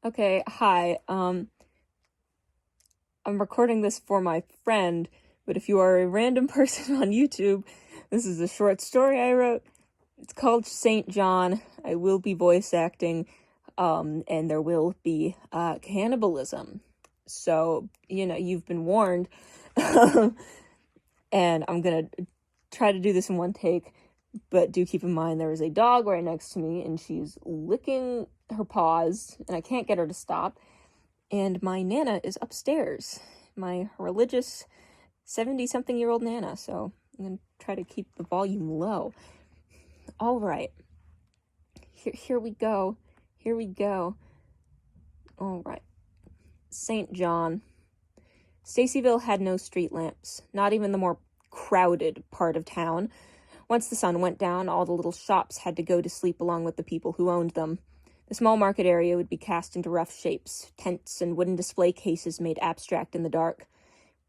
Okay, hi. I'm recording this for my friend, but if you are a random person on YouTube, this is a short story I wrote. It's called Saint John. I will be voice acting, and there will be cannibalism. So, you've been warned. And I'm gonna try to do this in one take, but do keep in mind there is a dog right next to me, and she's licking her paws, and I can't get her to stop. And my Nana is upstairs, my religious 70-something-year-old Nana, so I'm going to try to keep the volume low. All right. Here we go. Here we go. All right. St. John. Stacyville had no street lamps, not even the more crowded part of town. Once the sun went down, all the little shops had to go to sleep along with the people who owned them. The small market area would be cast into rough shapes, tents and wooden display cases made abstract in the dark.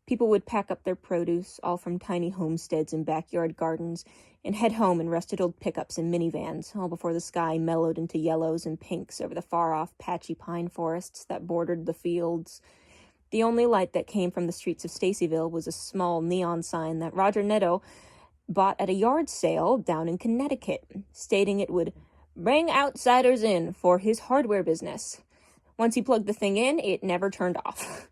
People would pack up their produce, all from tiny homesteads and backyard gardens, and head home in rusted old pickups and minivans, all before the sky mellowed into yellows and pinks over the far-off patchy pine forests that bordered the fields. The only light that came from the streets of Stacyville was a small neon sign that Roger Netto bought at a yard sale down in Connecticut, stating it would bring outsiders in for his hardware business. Once he plugged the thing in, it never turned off.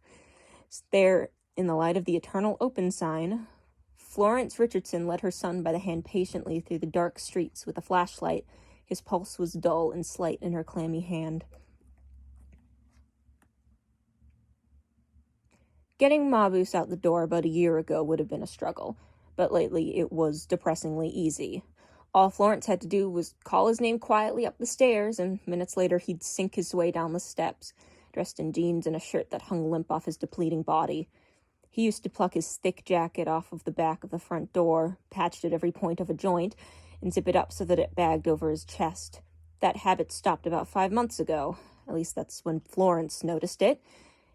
There, in the light of the eternal open sign, Florence Richardson led her son by the hand patiently through the dark streets with a flashlight. His pulse was dull and slight in her clammy hand. Getting Mabuse out the door about a year ago would have been a struggle, but lately it was depressingly easy. All Florence had to do was call his name quietly up the stairs, and minutes later he'd sink his way down the steps, dressed in jeans and a shirt that hung limp off his depleting body. He used to pluck his thick jacket off of the back of the front door, patched at every point of a joint, and zip it up so that it bagged over his chest. That habit stopped about 5 months ago. At least that's when Florence noticed it.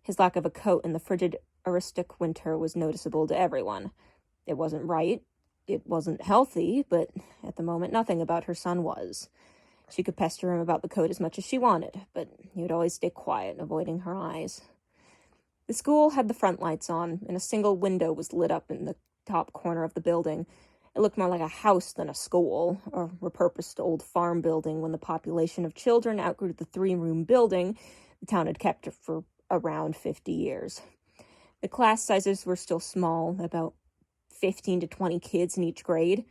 His lack of a coat in the frigid Arctic winter was noticeable to everyone. It wasn't right. It wasn't healthy, but at the moment nothing about her son was. She could pester him about the coat as much as she wanted, but he would always stay quiet, avoiding her eyes. The school had the front lights on, and a single window was lit up in the top corner of the building. It looked more like a house than a school, or a repurposed old farm building when the population of children outgrew the 3-room building the town had kept for around 50 years. The class sizes were still small, about 15 to 20 kids in each grade.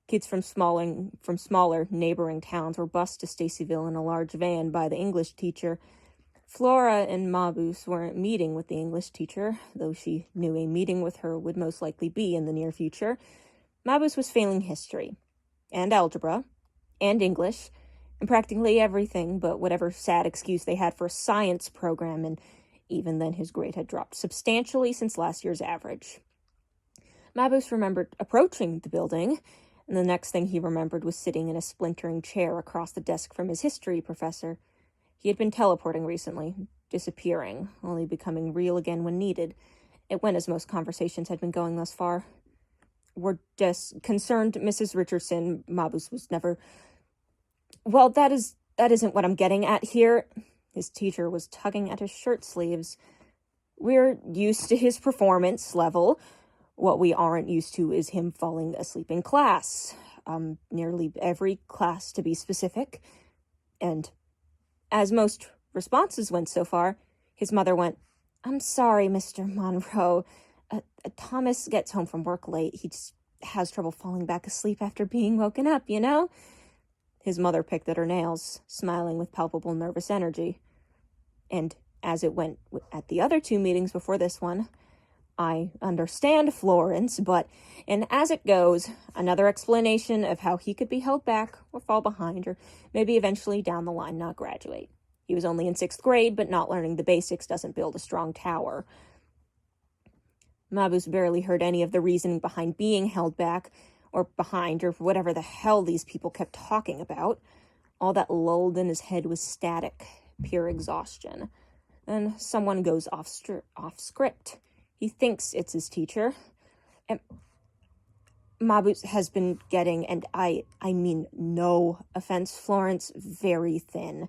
Kids from smaller neighboring towns were bused to Stacyville in a large van by the English teacher. Flora and Mabuse weren't meeting with the English teacher, though she knew a meeting with her would most likely be in the near future. Mabuse was failing history, and algebra, and English, and practically everything but whatever sad excuse they had for a science program, and even then his grade had dropped substantially since last year's average. Mabuse remembered approaching the building, and the next thing he remembered was sitting in a splintering chair across the desk from his history professor. He had been teleporting recently, disappearing, only becoming real again when needed. It went as most conversations had been going thus far. "We're just concerned, Mrs. Richardson," Mabuse was never... "Well, that isn't what I'm getting at here." His teacher was tugging at his shirt sleeves. "We're used to his performance level. What we aren't used to is him falling asleep in class. Nearly every class, to be specific. And as most responses went so far, his mother went, 'I'm sorry, Mr. Monroe. Thomas gets home from work late. He just has trouble falling back asleep after being woken up, you know?' His mother picked at her nails, smiling with palpable nervous energy. And as it went at the other 2 meetings before this one, 'I understand, Florence, but,' and as it goes, another explanation of how he could be held back or fall behind or maybe eventually down the line not graduate. He was only in 6th grade, but not learning the basics doesn't build a strong tower." Mabuse barely heard any of the reasoning behind being held back, or behind, or whatever the hell these people kept talking about. All that lulled in his head was static, pure exhaustion. Then someone goes off script. He thinks it's his teacher. And Mabuse has been getting, and I mean no offense, Florence, very thin.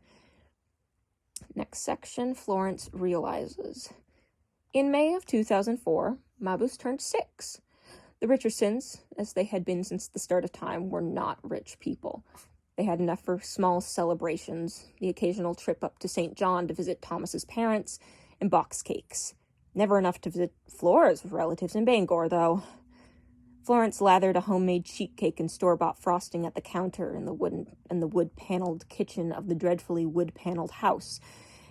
Next section, Florence realizes. In May of 2004, Mabuse turned 6. The Richardsons, as they had been since the start of time, were not rich people. They had enough for small celebrations, the occasional trip up to St. John to visit Thomas's parents, and box cakes. Never enough to visit Flora's relatives in Bangor, though. Florence lathered a homemade sheet cake and store-bought frosting at the counter in the wood-paneled kitchen of the dreadfully wood-paneled house.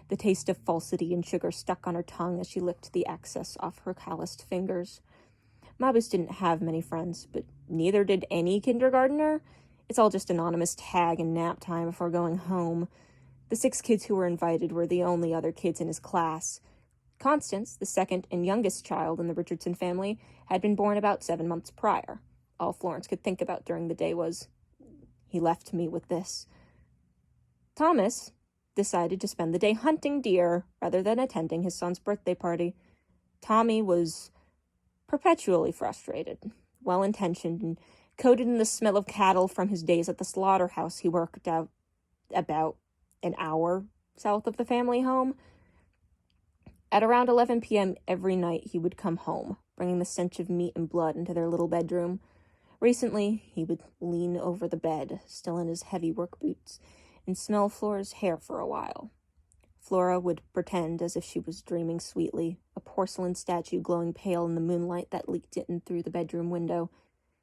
The taste of falsity and sugar stuck on her tongue as she licked the excess off her calloused fingers. Mabuse didn't have many friends, but neither did any kindergartner. It's all just anonymous tag and nap time before going home. The 6 kids who were invited were the only other kids in his class. Constance, the second and youngest child in the Richardson family, had been born about 7 months prior. All Florence could think about during the day was, he left me with this. Thomas decided to spend the day hunting deer rather than attending his son's birthday party. Tommy was perpetually frustrated, well-intentioned, and coated in the smell of cattle from his days at the slaughterhouse he worked out about an hour south of the family home. At around 11 p.m. every night he would come home, bringing the stench of meat and blood into their little bedroom. Recently, he would lean over the bed, still in his heavy work boots, and smell Flora's hair for a while. Flora would pretend as if she was dreaming sweetly, a porcelain statue glowing pale in the moonlight that leaked in through the bedroom window.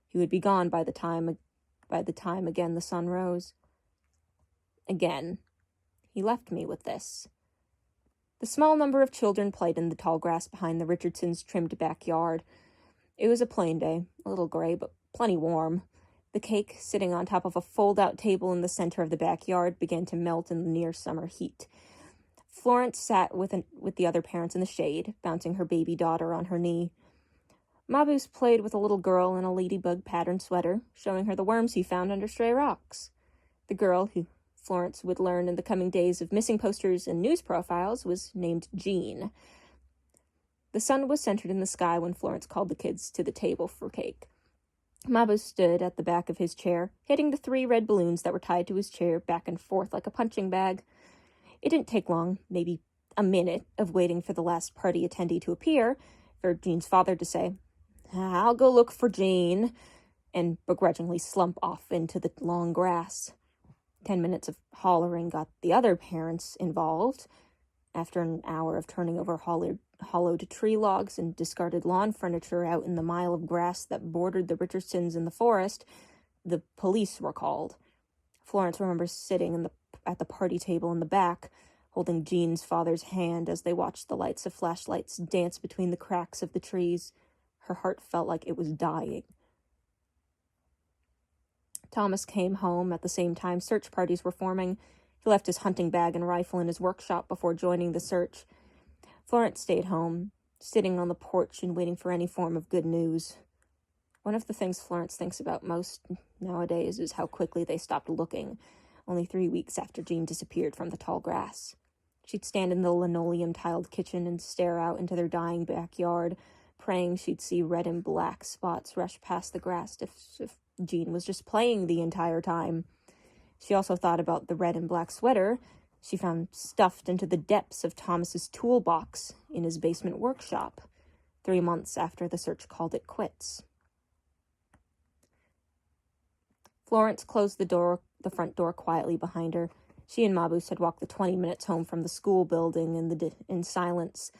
He would be gone by the time again the sun rose. Again, he left me with this. The small number of children played in the tall grass behind the Richardsons' trimmed backyard. It was a plain day, a little gray, but plenty warm. The cake, sitting on top of a fold-out table in the center of the backyard, began to melt in the near-summer heat. Florence sat with the other parents in the shade, bouncing her baby daughter on her knee. Mabuse played with a little girl in a ladybug-patterned sweater, showing her the worms he found under stray rocks. The girl, who Florence would learn in the coming days of missing posters and news profiles, was named Jean. The sun was centered in the sky when Florence called the kids to the table for cake. Mabuse stood at the back of his chair, hitting the 3 red balloons that were tied to his chair back and forth like a punching bag. It didn't take long, maybe a minute, of waiting for the last party attendee to appear, for Jean's father to say, "I'll go look for Jean," and begrudgingly slump off into the long grass. 10 minutes of hollering got the other parents involved. After an hour of turning over hollowed tree logs and discarded lawn furniture out in the mile of grass that bordered the Richardsons in the forest, the police were called. Florence remembers sitting at the party table in the back, holding Jean's father's hand as they watched the lights of flashlights dance between the cracks of the trees. Her heart felt like it was dying. Thomas came home at the same time search parties were forming. He left his hunting bag and rifle in his workshop before joining the search. Florence stayed home, sitting on the porch and waiting for any form of good news. One of the things Florence thinks about most nowadays is how quickly they stopped looking, only 3 weeks after Jean disappeared from the tall grass. She'd stand in the linoleum-tiled kitchen and stare out into their dying backyard, praying she'd see red and black spots rush past the grass if Jean was just playing the entire time. She also thought about the red and black sweater she found stuffed into the depths of Thomas's toolbox in his basement workshop, 3 months after the search called it quits. Florence closed the front door quietly behind her. She and Mabuse had walked the 20 minutes home from the school building in silence.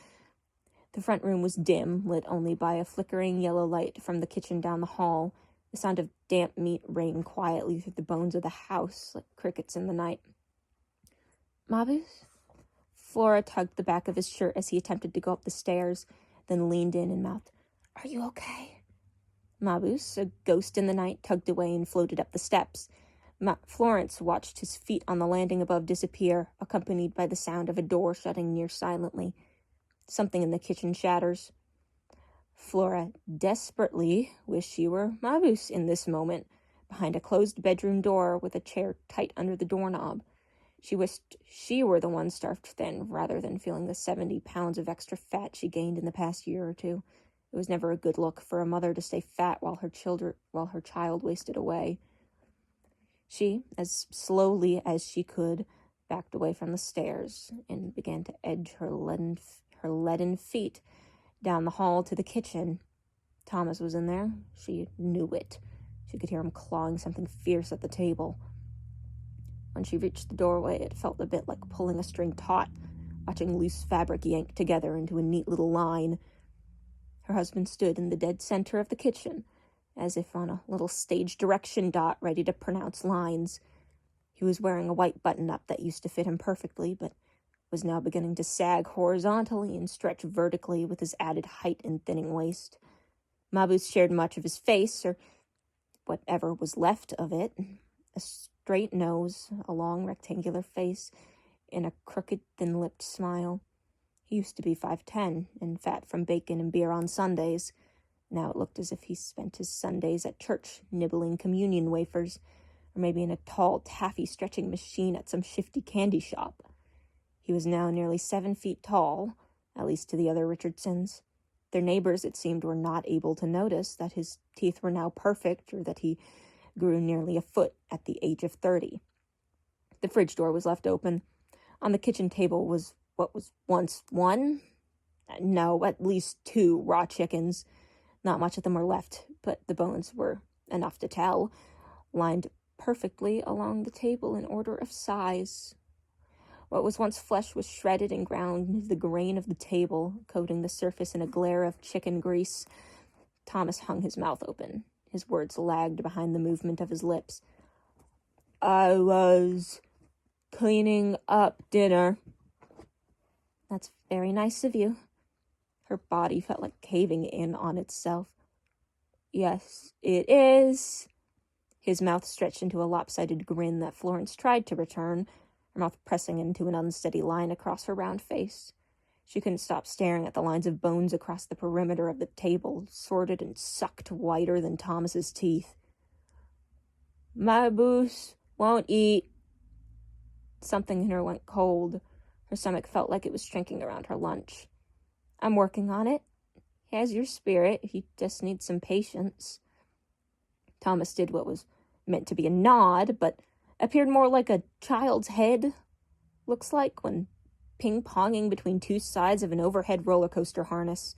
The front room was dim, lit only by a flickering yellow light from the kitchen down the hall. The sound of damp meat rang quietly through the bones of the house, like crickets in the night. "Mabuse?" Flora tugged the back of his shirt as he attempted to go up the stairs, then leaned in and mouthed, "Are you okay?" Mabuse, a ghost in the night, tugged away and floated up the steps. Florence watched his feet on the landing above disappear, accompanied by the sound of a door shutting near silently. Something in the kitchen shatters. Flora desperately wished she were Mabuse in this moment, behind a closed bedroom door with a chair tight under the doorknob. She wished she were the one starved thin, rather than feeling the 70 pounds of extra fat she gained in the past year or two. It was never a good look for a mother to stay fat while her child wasted away. She, as slowly as she could, backed away from the stairs, and began to edge her leaden feet down the hall to the kitchen. Thomas was in there. She knew it. She could hear him clawing something fierce at the table. When she reached the doorway, it felt a bit like pulling a string taut, watching loose fabric yanked together into a neat little line. Her husband stood in the dead center of the kitchen, as if on a little stage direction dot ready to pronounce lines. He was wearing a white button-up that used to fit him perfectly, but was now beginning to sag horizontally and stretch vertically with his added height and thinning waist. Mabuse shared much of his face, or whatever was left of it. A straight nose, a long rectangular face, and a crooked, thin-lipped smile. He used to be 5'10", and fat from bacon and beer on Sundays. Now it looked as if he spent his Sundays at church, nibbling communion wafers, or maybe in a tall, taffy-stretching machine at some shifty candy shop. He was now nearly 7 feet tall, at least to the other Richardsons. Their neighbors, it seemed, were not able to notice that his teeth were now perfect, or that he grew nearly a foot at the age of 30. The fridge door was left open. On the kitchen table was what was once one? No, at least 2 raw chickens. Not much of them were left, but the bones were enough to tell, lined perfectly along the table in order of size. What was once flesh was shredded and ground into the grain of the table, coating the surface in a glare of chicken grease. Thomas hung his mouth open. His words lagged behind the movement of his lips. "I was cleaning up dinner." "That's very nice of you." Her body felt like caving in on itself. "Yes, it is." His mouth stretched into a lopsided grin that Florence tried to return, her mouth pressing into an unsteady line across her round face. She couldn't stop staring at the lines of bones across the perimeter of the table, sorted and sucked whiter than Thomas's teeth. "Mabuse won't eat." Something in her went cold. Her stomach felt like it was shrinking around her lunch. "I'm working on it. He has your spirit. He just needs some patience." Thomas did what was meant to be a nod, but appeared more like a child's head. Looks like when ping-ponging between 2 sides of an overhead roller coaster harness.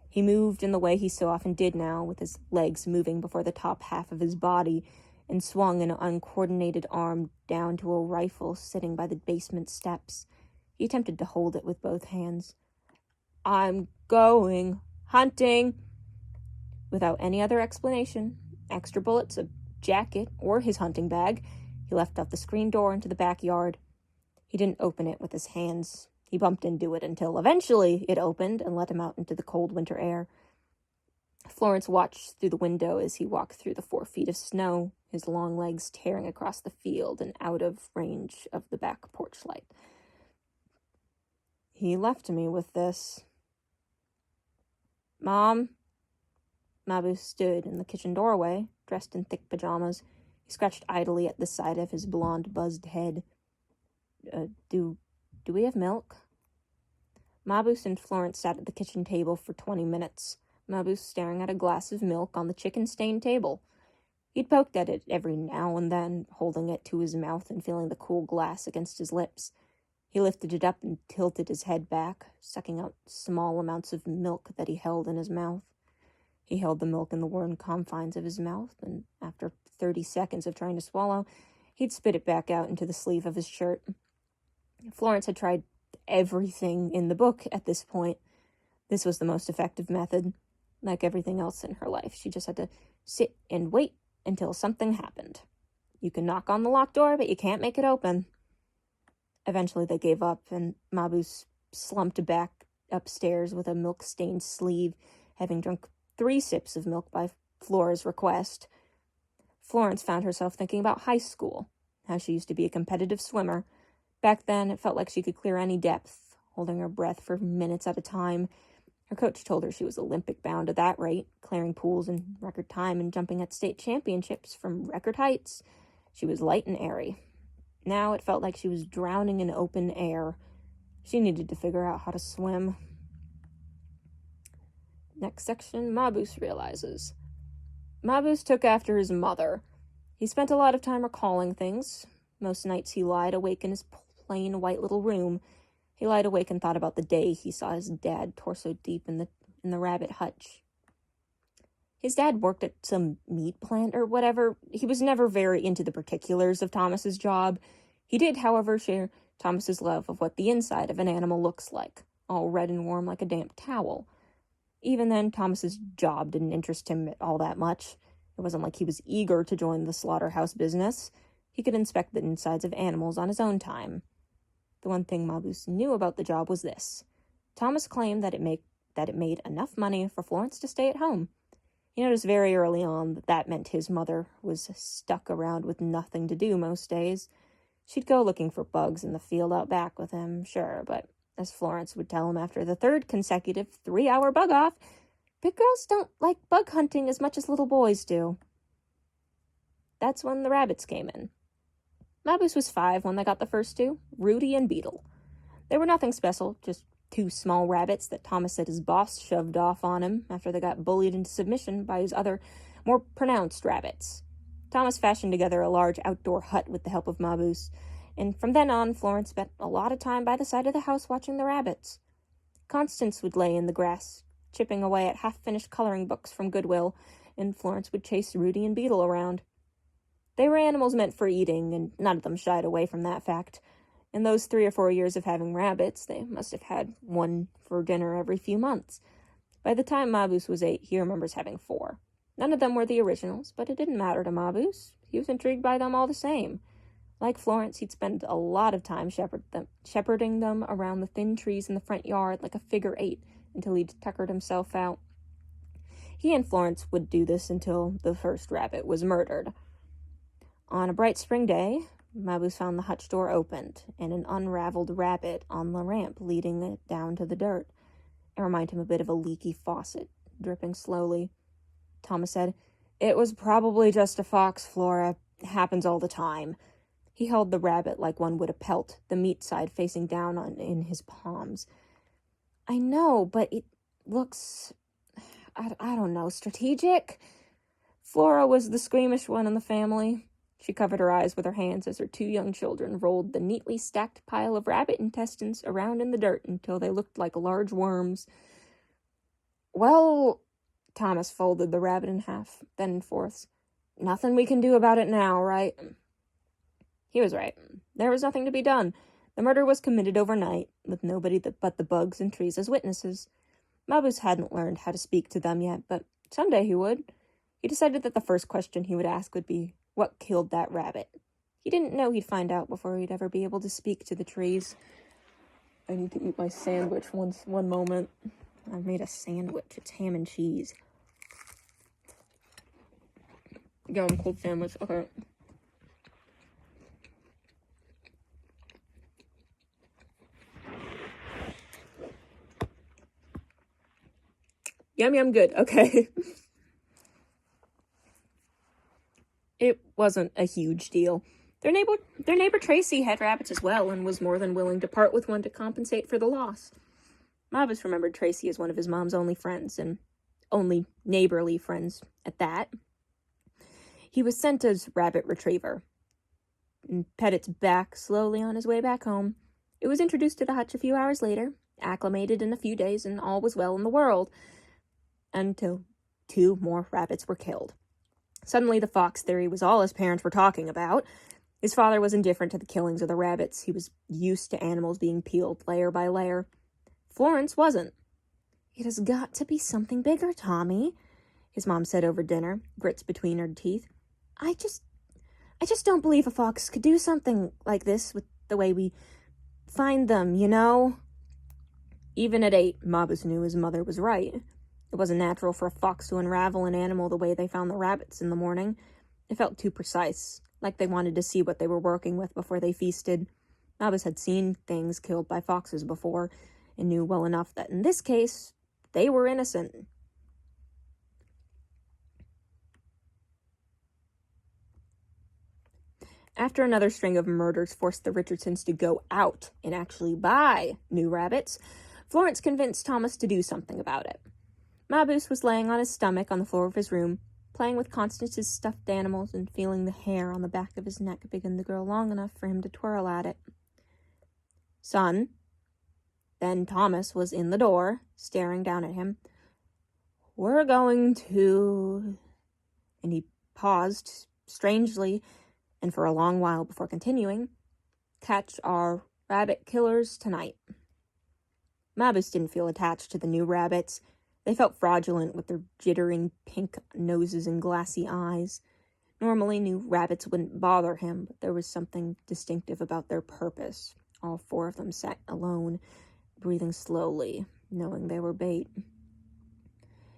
He moved in the way he so often did now, with his legs moving before the top half of his body, and swung an uncoordinated arm down to a rifle sitting by the basement steps. He attempted to hold it with both hands. "I'm going hunting." Without any other explanation, extra bullets, a jacket, or his hunting bag, he left out the screen door into the backyard. He didn't open it with his hands. He bumped into it until eventually it opened and let him out into the cold winter air. Florence watched through the window as he walked through the 4 feet of snow, his long legs tearing across the field and out of range of the back porch light. "He left me with this." "Mom?" Mabuse stood in the kitchen doorway, dressed in thick pajamas. He scratched idly at the side of his blonde, buzzed head. Do we have milk?" Mabuse and Florence sat at the kitchen table for 20 minutes, Mabuse staring at a glass of milk on the chicken-stained table. He'd poked at it every now and then, holding it to his mouth and feeling the cool glass against his lips. He lifted it up and tilted his head back, sucking out small amounts of milk that he held in his mouth. He held the milk in the worn confines of his mouth, and after 30 seconds of trying to swallow, he'd spit it back out into the sleeve of his shirt. Florence had tried everything in the book at this point. This was the most effective method. Like everything else in her life, she just had to sit and wait until something happened. You can knock on the locked door, but you can't make it open. Eventually they gave up, and Mabuse slumped back upstairs with a milk-stained sleeve, having drunk 3 sips of milk by Flora's request. Florence found herself thinking about high school, how she used to be a competitive swimmer. Back then, it felt like she could clear any depth, holding her breath for minutes at a time. Her coach told her she was Olympic-bound at that rate, clearing pools in record time and jumping at state championships from record heights. She was light and airy. Now it felt like she was drowning in open air. She needed to figure out how to swim. Next section, Mabuse realizes. Mabuse took after his mother. He spent a lot of time recalling things. Most nights he lied awake in his plain white little room, he lied awake and thought about the day he saw his dad torso deep in the rabbit hutch. His dad worked at some meat plant or whatever. He was never very into the particulars of Thomas's job. He did, however, share Thomas's love of what the inside of an animal looks like, all red and warm like a damp towel. Even then, Thomas's job didn't interest him all that much. It wasn't like he was eager to join the slaughterhouse business. He could inspect the insides of animals on his own time. The one thing Mabuse knew about the job was this. Thomas claimed that it made enough money for Florence to stay at home. He noticed very early on that meant his mother was stuck around with nothing to do most days. She'd go looking for bugs in the field out back with him, sure, but as Florence would tell him after the third consecutive 3-hour bug off, big girls don't like bug hunting as much as little boys do. That's when the rabbits came in. Mabuse was 5 when they got the first 2, Rudy and Beetle. They were nothing special, just 2 small rabbits that Thomas said his boss shoved off on him after they got bullied into submission by his other, more pronounced rabbits. Thomas fashioned together a large outdoor hut with the help of Mabuse, and from then on, Florence spent a lot of time by the side of the house watching the rabbits. Constance would lay in the grass, chipping away at half-finished coloring books from Goodwill, and Florence would chase Rudy and Beetle around. They were animals meant for eating, and none of them shied away from that fact. In those 3 or 4 years of having rabbits, they must have had one for dinner every few months. By the time Mabuse was 8, he remembers having 4. None of them were the originals, but it didn't matter to Mabuse. He was intrigued by them all the same. Like Florence, he'd spend a lot of time shepherding them around the thin trees in the front yard like a figure 8 until he'd tuckered himself out. He and Florence would do this until the first rabbit was murdered. On a bright spring day, Mabuse found the hutch door opened and an unraveled rabbit on the ramp leading it down to the dirt. It reminded him a bit of a leaky faucet, dripping slowly. Thomas said, "It was probably just a fox, Flora. It happens all the time." He held the rabbit like one would a pelt, the meat side facing down in his palms. "I know, but it looks, I don't know, strategic?" Flora was the squeamish one in the family. She covered her eyes with her hands as her 2 young children rolled the neatly stacked pile of rabbit intestines around in the dirt until they looked like large worms. "Well," Thomas folded the rabbit in half, then in fourths, "nothing we can do about it now, right?" He was right. There was nothing to be done. The murder was committed overnight, with nobody but the bugs and trees as witnesses. Mabuse hadn't learned how to speak to them yet, but someday he would. He decided that the first question he would ask would be, what killed that rabbit? He didn't know he'd find out before he'd ever be able to speak to the trees. I need to eat my sandwich one moment. I've made a sandwich. It's ham and cheese. Yum, cold sandwich. Okay. Yum, good. Okay. It wasn't a huge deal. Their neighbor Tracy had rabbits as well and was more than willing to part with one to compensate for the loss. Mabuse remembered Tracy as one of his mom's only friends, and only neighborly friends at that. He was sent as rabbit retriever and pet its back slowly on his way back home. It was introduced to the hutch a few hours later, acclimated in a few days, and all was well in the world, until 2 more rabbits were killed. Suddenly, the fox theory was all his parents were talking about. His father was indifferent to the killings of the rabbits. He was used to animals being peeled layer by layer. Florence wasn't. "It has got to be something bigger, Tommy," his mom said over dinner, grits between her teeth. I just don't believe a fox could do something like this with the way we find them, you know?" Even at 8, Mabuse knew his mother was right. It wasn't natural for a fox to unravel an animal the way they found the rabbits in the morning. It felt too precise, like they wanted to see what they were working with before they feasted. Mabuse had seen things killed by foxes before, and knew well enough that in this case, they were innocent. After another string of murders forced the Richardsons to go out and actually buy new rabbits, Florence convinced Thomas to do something about it. Mabuse was laying on his stomach on the floor of his room, playing with Constance's stuffed animals and feeling the hair on the back of his neck begin to grow long enough for him to twirl at it. "Son." Then Thomas was in the door, staring down at him. "We're going to..." And he paused, strangely, and for a long while before continuing, "catch our rabbit killers tonight." Mabus didn't feel attached to the new rabbits. They felt fraudulent with their jittering pink noses and glassy eyes. Normally, new rabbits wouldn't bother him, but there was something distinctive about their purpose. All four of them sat alone, breathing slowly, knowing they were bait.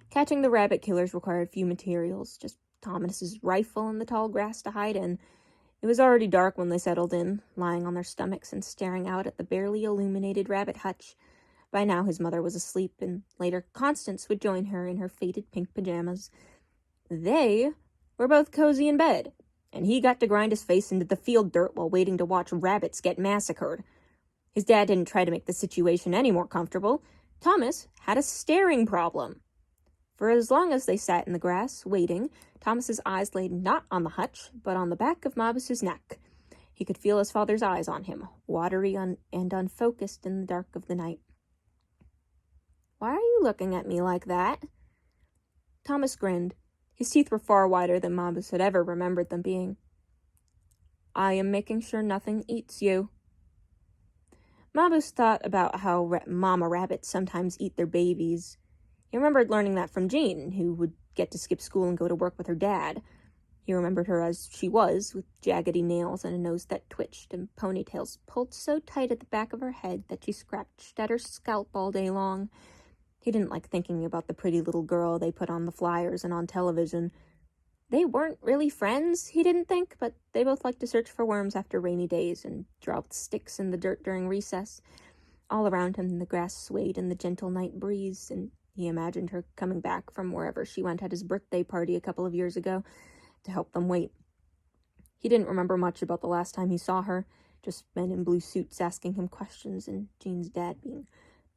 Catching the rabbit killers required few materials, just Thomas's rifle and the tall grass to hide in. It was already dark when they settled in, lying on their stomachs and staring out at the barely illuminated rabbit hutch. By now his mother was asleep, and later Constance would join her in her faded pink pajamas. They were both cozy in bed, and he got to grind his face into the field dirt while waiting to watch rabbits get massacred. His dad didn't try to make the situation any more comfortable. Thomas had a staring problem. For as long as they sat in the grass, waiting, Thomas's eyes lay not on the hutch, but on the back of Mabus's neck. He could feel his father's eyes on him, watery and unfocused in the dark of the night. "Why are you looking at me like that?" Thomas grinned. His teeth were far wider than Mabus had ever remembered them being. "I am making sure nothing eats you." Mabus thought about how mama rabbits sometimes eat their babies. He remembered learning that from Jean, who would get to skip school and go to work with her dad. He remembered her as she was, with jaggedy nails and a nose that twitched, and ponytails pulled so tight at the back of her head that she scratched at her scalp all day long. He didn't like thinking about the pretty little girl they put on the flyers and on television. They weren't really friends, he didn't think, but they both liked to search for worms after rainy days and drop sticks in the dirt during recess. All around him the grass swayed in the gentle night breeze, and he imagined her coming back from wherever she went at his birthday party a couple of years ago to help them wait. He didn't remember much about the last time he saw her, just men in blue suits asking him questions and Jean's dad being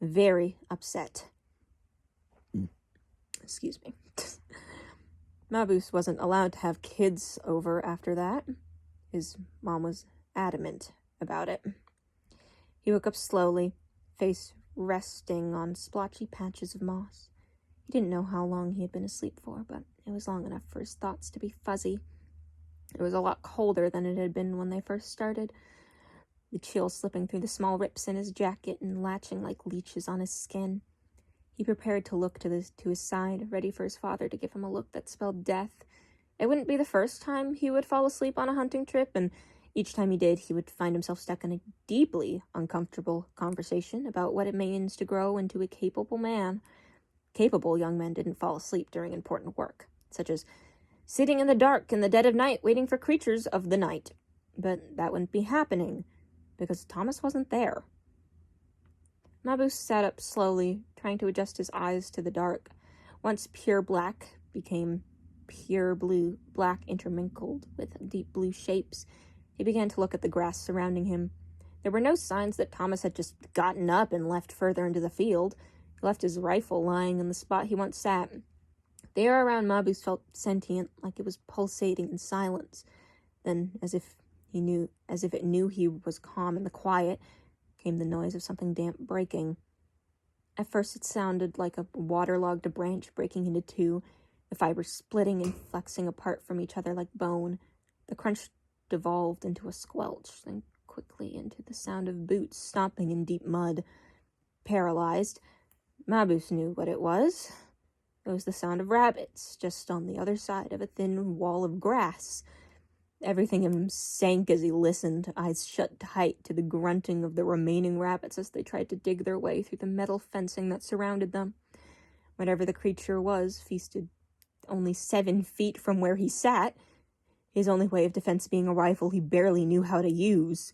very upset. Excuse me. Mabus wasn't allowed to have kids over after that. His mom was adamant about it. He woke up slowly, face resting on splotchy patches of moss. He didn't know how long he had been asleep for, but it was long enough for his thoughts to be fuzzy. It was a lot colder than it had been when they first started, the chill slipping through the small rips in his jacket and latching like leeches on his skin. He prepared to look to his side, ready for his father to give him a look that spelled death. It wouldn't be the first time he would fall asleep on a hunting trip, and each time he did, he would find himself stuck in a deeply uncomfortable conversation about what it means to grow into a capable man. Capable young men didn't fall asleep during important work, such as sitting in the dark in the dead of night waiting for creatures of the night. But that wouldn't be happening, because Thomas wasn't there. Mabus sat up slowly, trying to adjust his eyes to the dark. Once pure black became pure blue, black intermingled with deep blue shapes. He began to look at the grass surrounding him. There were no signs that Thomas had just gotten up and left further into the field. He left his rifle lying in the spot he once sat. The air around Mabus felt sentient, like it was pulsating in silence. Then, as if it knew he was calm in the quiet, came the noise of something damp breaking. At first it sounded like a waterlogged branch breaking into two, the fibers splitting and flexing apart from each other like bone. The crunch devolved into a squelch, then quickly into the sound of boots stomping in deep mud. Paralyzed, Mabus knew what it was. It was the sound of rabbits, just on the other side of a thin wall of grass. Everything in him sank as he listened, eyes shut tight to the grunting of the remaining rabbits as they tried to dig their way through the metal fencing that surrounded them. Whatever the creature was feasted only 7 feet from where he sat, his only way of defense being a rifle he barely knew how to use.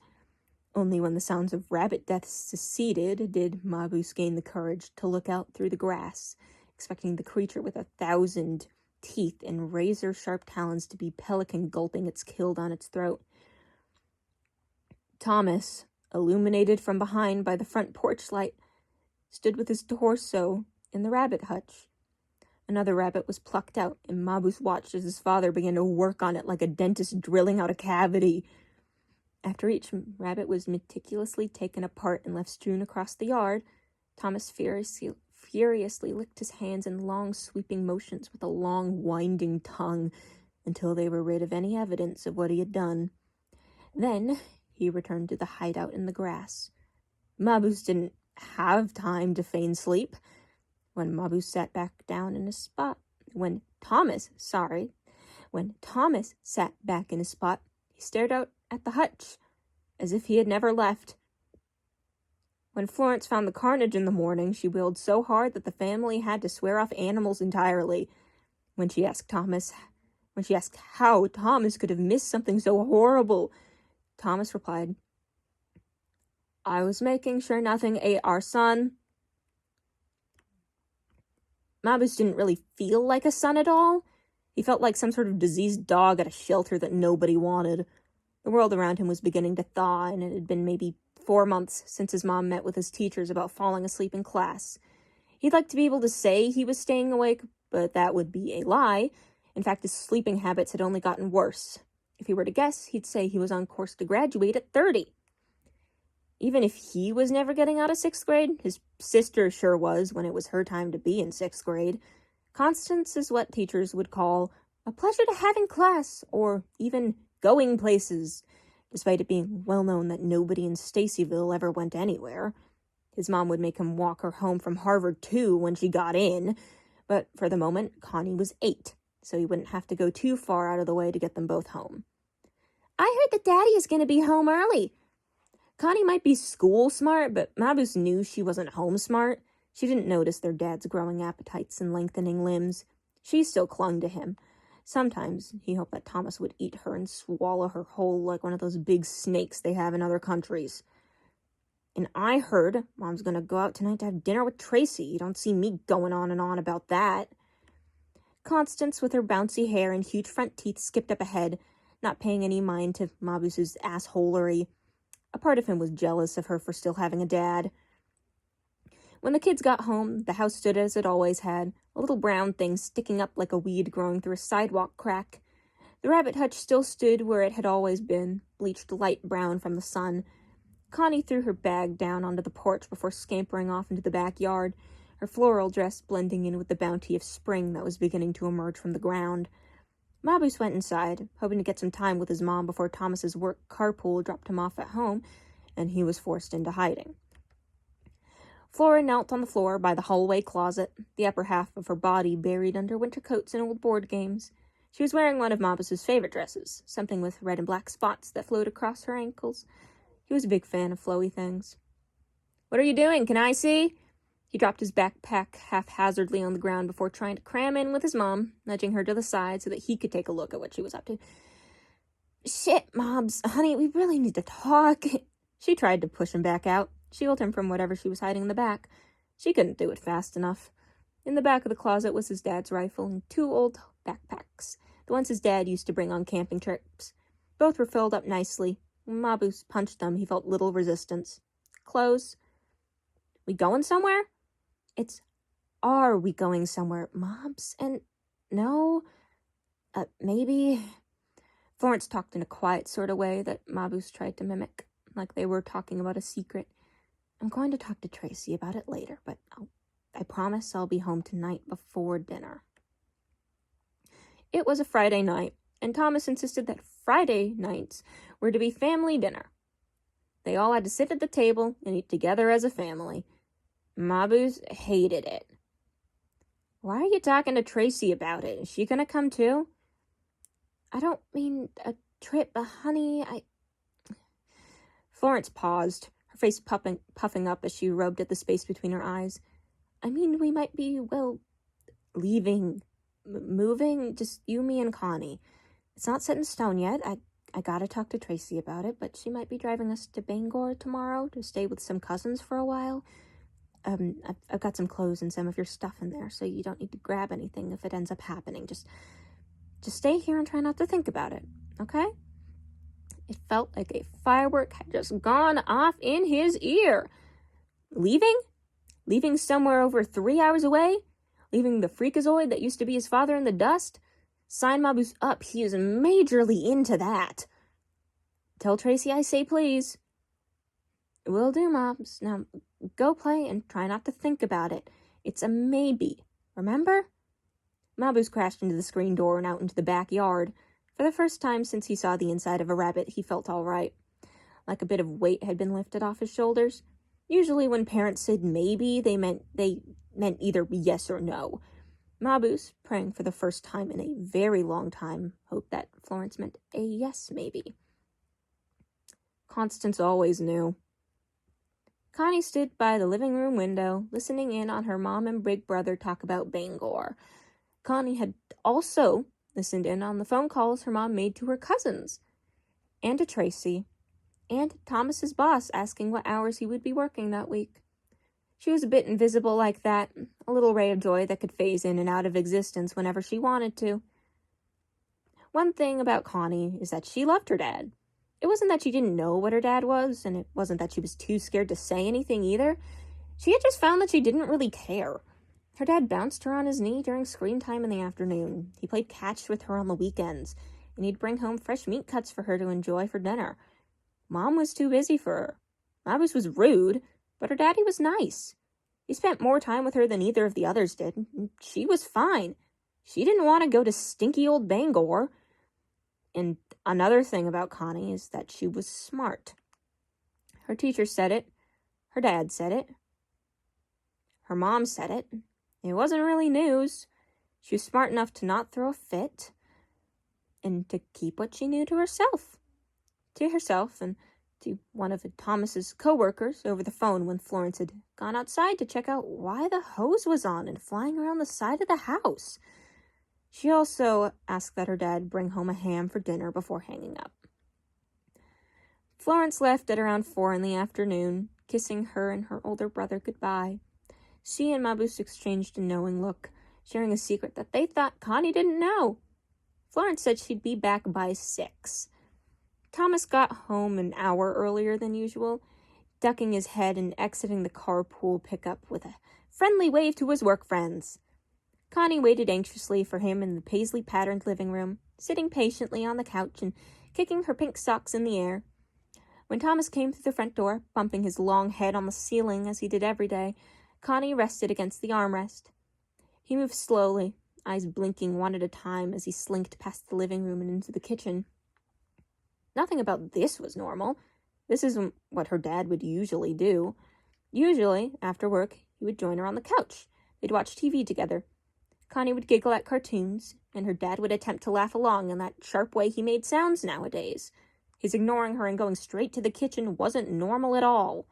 Only when the sounds of rabbit death seceded did Mabus gain the courage to look out through the grass, expecting the creature with 1,000 teeth and razor-sharp talons to be pelican gulping its kill down its throat. Thomas, illuminated from behind by the front porch light, stood with his torso in the rabbit hutch. Another rabbit was plucked out, and Mabus watched as his father began to work on it like a dentist drilling out a cavity. After each rabbit was meticulously taken apart and left strewn across the yard, Thomas furiously licked his hands in long sweeping motions with a long winding tongue until they were rid of any evidence of what he had done. Then he returned to the hideout in the grass. Mabuse didn't have time to feign sleep. When Mabuse sat back down in his spot, when Thomas sat back in his spot, he stared out at the hutch, as if he had never left. When Florence found the carnage in the morning, she wailed so hard that the family had to swear off animals entirely. When she asked how Thomas could have missed something so horrible, Thomas replied, "I was making sure nothing ate our son." Mabuse didn't really feel like a son at all. He felt like some sort of diseased dog at a shelter that nobody wanted. The world around him was beginning to thaw, and it had been maybe 4 months since his mom met with his teachers about falling asleep in class. He'd like to be able to say he was staying awake, but that would be a lie. In fact, his sleeping habits had only gotten worse. If he were to guess, he'd say he was on course to graduate at 30. Even if he was never getting out of 6th grade, his sister sure was when it was her time to be in 6th grade. Constance is what teachers would call a pleasure to have in class, or even going places, despite it being well known that nobody in Stacyville ever went anywhere. His mom would make him walk her home from Harvard, too, when she got in. But for the moment, Connie was 8, so he wouldn't have to go too far out of the way to get them both home. "I heard that Daddy is going to be home early." Connie might be school smart, but Mabuse knew she wasn't home smart. She didn't notice their dad's growing appetites and lengthening limbs. She still clung to him. Sometimes he hoped that Thomas would eat her and swallow her whole like one of those big snakes they have in other countries. "And I heard Mom's going to go out tonight to have dinner with Tracy. You don't see me going on and on about that." Constance, with her bouncy hair and huge front teeth, skipped up ahead, not paying any mind to Mabuse's assholery. A part of him was jealous of her for still having a dad. When the kids got home, the house stood as it always had, a little brown thing sticking up like a weed growing through a sidewalk crack. The rabbit hutch still stood where it had always been, bleached light brown from the sun. Connie threw her bag down onto the porch before scampering off into the backyard, her floral dress blending in with the bounty of spring that was beginning to emerge from the ground. Mabuse went inside, hoping to get some time with his mom before Thomas's work carpool dropped him off at home, and he was forced into hiding. Flora knelt on the floor by the hallway closet, the upper half of her body buried under winter coats and old board games. She was wearing one of Mabuse's favorite dresses, something with red and black spots that flowed across her ankles. He was a big fan of flowy things. "What are you doing? Can I see?" He dropped his backpack haphazardly on the ground before trying to cram in with his mom, nudging her to the side so that he could take a look at what she was up to. "Shit, Mobs, honey, we really need to talk." She tried to push him back out, shield him from whatever she was hiding in the back. She couldn't do it fast enough. In the back of the closet was his dad's rifle and 2 old backpacks, the ones his dad used to bring on camping trips. Both were filled up nicely. When Mabuse punched them, he felt little resistance. "Clothes? We going somewhere?" Are we going somewhere, Mobs? And no, maybe. Florence talked in a quiet sort of way that Mabuse tried to mimic, like they were talking about a secret. "I'm going to talk to Tracy about it later, but I promise I'll be home tonight before dinner." It was a Friday night, and Thomas insisted that Friday nights were to be family dinner. They all had to sit at the table and eat together as a family. Mabuse hated it. "Why are you talking to Tracy about it? Is she gonna come too?" "I don't mean a trip, honey, Florence paused, her face puffing up as she rubbed at the space between her eyes. "I mean, we might be, leaving, moving, just you, me, and Connie. It's not set in stone yet. I gotta talk to Tracy about it, but she might be driving us to Bangor tomorrow to stay with some cousins for a while. I've got some clothes and some of your stuff in there, so you don't need to grab anything if it ends up happening. Just stay here and try not to think about it, okay?" It felt like a firework had just gone off in his ear. Leaving? Leaving somewhere over 3 hours away? Leaving the freakazoid that used to be his father in the dust? Sign Mabuse up, he is majorly into that. Tell Tracy I say please. Will do, Moms. Now, go play and try not to think about it. It's a maybe, remember? Mabuse crashed into the screen door and out into the backyard. For the first time since he saw the inside of a rabbit, he felt all right. Like a bit of weight had been lifted off his shoulders. Usually when parents said maybe, they meant either yes or no. Mabuse, praying for the first time in a very long time, hoped that Florence meant a yes maybe. Constance always knew. Connie stood by the living room window, listening in on her mom and big brother talk about Bangor. Connie had also listened in on the phone calls her mom made to her cousins, and to Tracy, and Thomas's boss asking what hours he would be working that week. She was a bit invisible like that, a little ray of joy that could phase in and out of existence whenever she wanted to. One thing about Connie is that she loved her dad. It wasn't that she didn't know what her dad was, and it wasn't that she was too scared to say anything either. She had just found that she didn't really care. Her dad bounced her on his knee during screen time in the afternoon. He played catch with her on the weekends, and he'd bring home fresh meat cuts for her to enjoy for dinner. Mom was too busy for her. Mabuse was rude, but her daddy was nice. He spent more time with her than either of the others did, and she was fine. She didn't want to go to stinky old Bangor. And another thing about Connie is that she was smart. Her teacher said it. Her dad said it. Her mom said it. It wasn't really news. She was smart enough to not throw a fit and to keep what she knew to herself. To herself and to one of Thomas's co-workers over the phone when Florence had gone outside to check out why the hose was on and flying around the side of the house. She also asked that her dad bring home a ham for dinner before hanging up. Florence left at around 4 in the afternoon, kissing her and her older brother goodbye. She and Mabuse exchanged a knowing look, sharing a secret that they thought Connie didn't know. Florence said she'd be back by 6. Thomas got home an hour earlier than usual, ducking his head and exiting the carpool pickup with a friendly wave to his work friends. Connie waited anxiously for him in the paisley-patterned living room, sitting patiently on the couch and kicking her pink socks in the air. When Thomas came through the front door, bumping his long head on the ceiling as he did every day, Connie rested against the armrest. He moved slowly, eyes blinking one at a time as he slinked past the living room and into the kitchen. Nothing about this was normal. This isn't what her dad would usually do. Usually, after work, he would join her on the couch. They'd watch TV together. Connie would giggle at cartoons, and her dad would attempt to laugh along in that sharp way he made sounds nowadays. His ignoring her and going straight to the kitchen wasn't normal at all.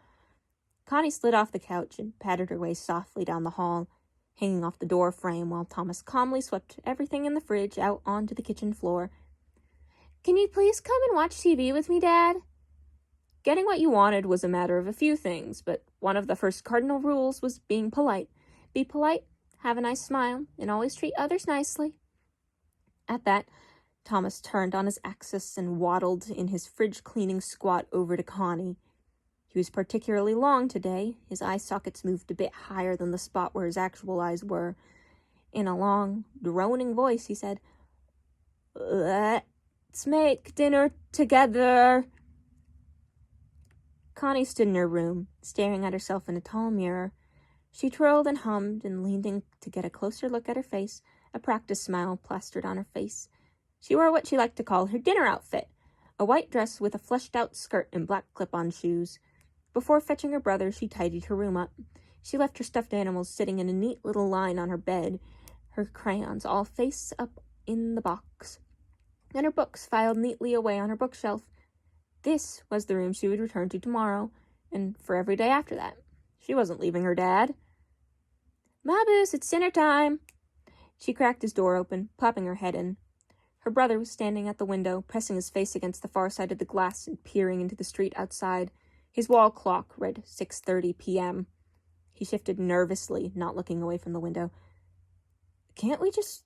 Connie slid off the couch and patted her way softly down the hall, hanging off the door frame while Thomas calmly swept everything in the fridge out onto the kitchen floor. "Can you please come and watch TV with me, Dad?" Getting what you wanted was a matter of a few things, but one of the first cardinal rules was being polite. Be polite, have a nice smile, and always treat others nicely. At that, Thomas turned on his axis and waddled in his fridge-cleaning squat over to Connie. He was particularly long today. His eye sockets moved a bit higher than the spot where his actual eyes were. In a long, droning voice, he said, "Let's make dinner together." Connie stood in her room, staring at herself in a tall mirror. She twirled and hummed and leaned in to get a closer look at her face, a practice smile plastered on her face. She wore what she liked to call her dinner outfit, a white dress with a fleshed-out skirt and black clip-on shoes. Before fetching her brother, she tidied her room up. She left her stuffed animals sitting in a neat little line on her bed, her crayons all face up in the box, and her books filed neatly away on her bookshelf. This was the room she would return to tomorrow, and for every day after that. She wasn't leaving her dad. "Mabuse, it's dinner time." She cracked his door open, popping her head in. Her brother was standing at the window, pressing his face against the far side of the glass and peering into the street outside. His wall clock read 6:30 p.m. He shifted nervously, not looking away from the window. Can't we just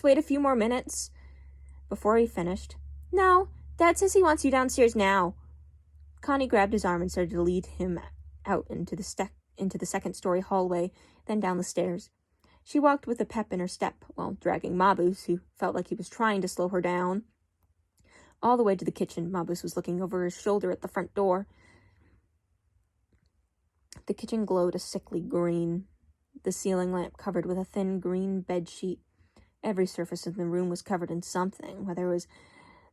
wait a few more minutes?" Before he finished, "No, Dad says he wants you downstairs now." Connie grabbed his arm and started to lead him out into the second-story hallway, then down the stairs. She walked with a pep in her step while dragging Mabuse, who felt like he was trying to slow her down. All the way to the kitchen, Mabus was looking over his shoulder at the front door. The kitchen glowed a sickly green, the ceiling lamp covered with a thin green bed sheet. Every surface in the room was covered in something, whether it was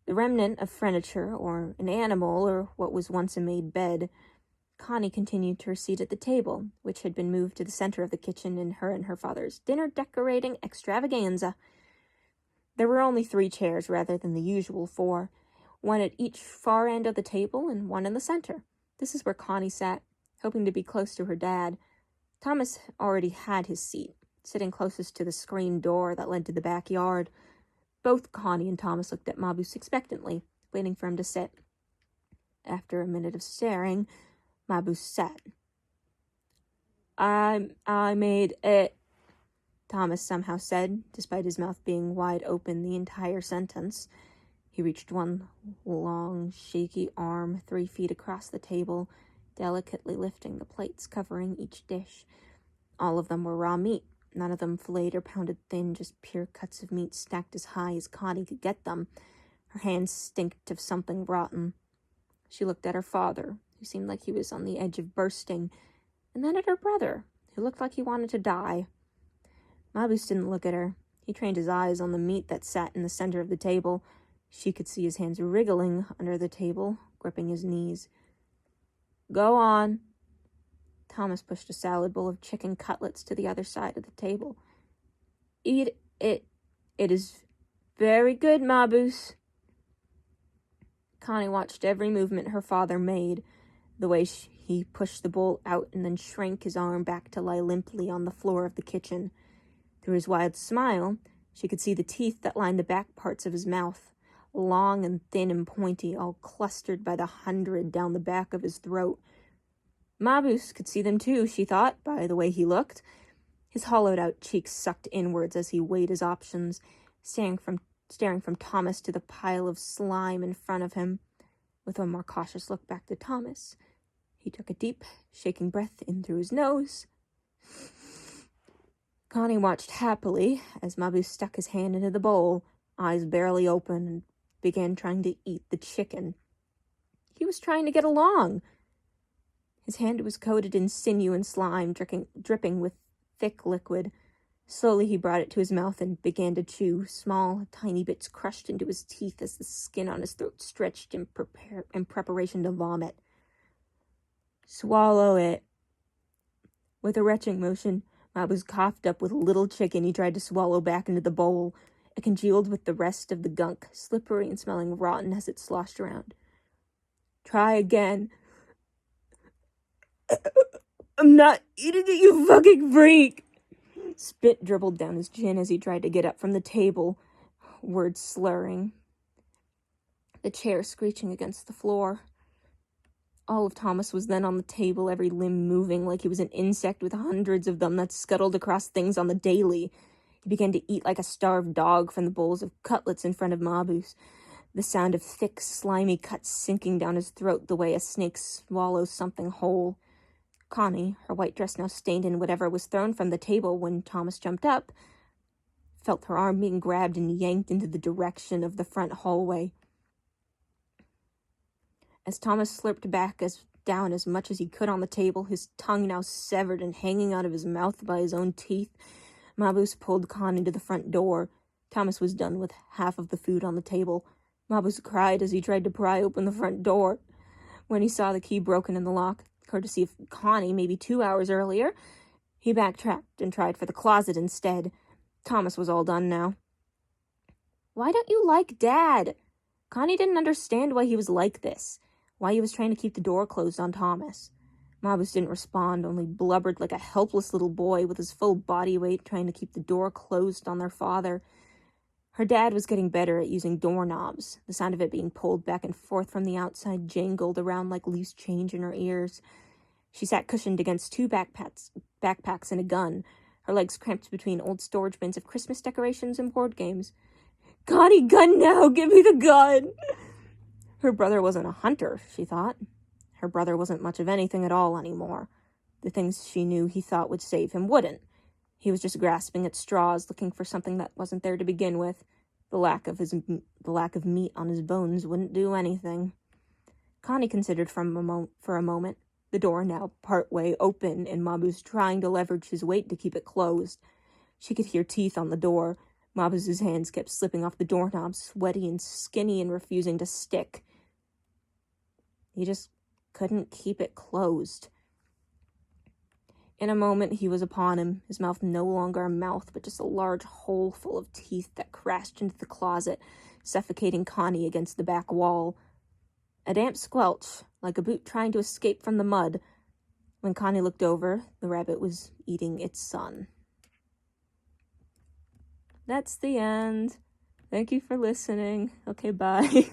the remnant of furniture or an animal or what was once a made bed. Connie continued to her seat at the table, which had been moved to the center of the kitchen in her and her father's dinner decorating extravaganza. There were only 3 chairs rather than the usual 4, one at each far end of the table and one in the center. This is where Connie sat, hoping to be close to her dad. Thomas already had his seat, sitting closest to the screen door that led to the backyard. Both Connie and Thomas looked at Mabus expectantly, waiting for him to sit. After a minute of staring, Mabus sat. I made it, Thomas somehow said, despite his mouth being wide open the entire sentence. He reached one long, shaky arm 3 feet across the table, delicately lifting the plates covering each dish. All of them were raw meat, none of them filleted or pounded thin, just pure cuts of meat stacked as high as Connie could get them. Her hands stinked of something rotten. She looked at her father, who seemed like he was on the edge of bursting, and then at her brother, who looked like he wanted to die. Mabus didn't look at her. He trained his eyes on the meat that sat in the center of the table. She could see his hands wriggling under the table, gripping his knees. Go on. Thomas pushed a salad bowl of chicken cutlets to the other side of the table. Eat it. It is very good, Mabus. Connie watched every movement her father made, the way he pushed the bowl out and then shrank his arm back to lie limply on the floor of the kitchen. Through his wide smile, she could see the teeth that lined the back parts of his mouth, long and thin and pointy, all clustered by the 100 down the back of his throat. Mabus could see them too, she thought, by the way he looked. His hollowed-out cheeks sucked inwards as he weighed his options, staring from Thomas to the pile of slime in front of him. With a more cautious look back to Thomas, he took a deep, shaking breath in through his nose. Connie watched happily as Mabus stuck his hand into the bowl, eyes barely open, and began trying to eat the chicken. He was trying to get along. His hand was coated in sinew and slime, dripping with thick liquid. Slowly he brought it to his mouth and began to chew, small, tiny bits crushed into his teeth as the skin on his throat stretched in preparation to vomit. Swallow it. With a retching motion, Mabus coughed up with a little chicken he tried to swallow back into the bowl. It congealed with the rest of the gunk, slippery and smelling rotten as it sloshed around. Try again. I'm not eating it, you fucking freak! Spit dribbled down his chin as he tried to get up from the table, words slurring. The chair screeching against the floor. All of Thomas was then on the table, every limb moving like he was an insect with hundreds of them that scuttled across things on the daily. He began to eat like a starved dog from the bowls of cutlets in front of Mabus, the sound of thick, slimy cuts sinking down his throat the way a snake swallows something whole. Connie, her white dress now stained in whatever was thrown from the table when Thomas jumped up, felt her arm being grabbed and yanked into the direction of the front hallway. As Thomas slurped down as much as he could on the table, his tongue now severed and hanging out of his mouth by his own teeth, Mabus pulled Connie to the front door. Thomas was done with half of the food on the table. Mabus cried as he tried to pry open the front door. When he saw the key broken in the lock, courtesy of Connie maybe 2 hours earlier, he backtracked and tried for the closet instead. Thomas was all done now. Why don't you like Dad? Connie didn't understand why he was like this, why he was trying to keep the door closed on Thomas. Mabus didn't respond, only blubbered like a helpless little boy with his full body weight trying to keep the door closed on their father. Her dad was getting better at using doorknobs. The sound of it being pulled back and forth from the outside jangled around like loose change in her ears. She sat cushioned against 2 backpacks and a gun, her legs cramped between old storage bins of Christmas decorations and board games. Connie, gun now! Give me the gun! Her brother wasn't a hunter, she thought. Her brother wasn't much of anything at all anymore. The things she knew he thought would save him wouldn't. He was just grasping at straws, looking for something that wasn't there to begin with. The lack of meat on his bones wouldn't do anything. Connie considered for a moment, the door now partway open, and Mabu's trying to leverage his weight to keep it closed. She could hear teeth on the door. Mabu's hands kept slipping off the doorknob, sweaty and skinny and refusing to stick. He just couldn't keep it closed. In a moment, he was upon him, his mouth no longer a mouth, but just a large hole full of teeth that crashed into the closet, suffocating Connie against the back wall. A damp squelch, like a boot trying to escape from the mud. When Connie looked over, the rabbit was eating its son. That's the end. Thank you for listening. Okay, bye.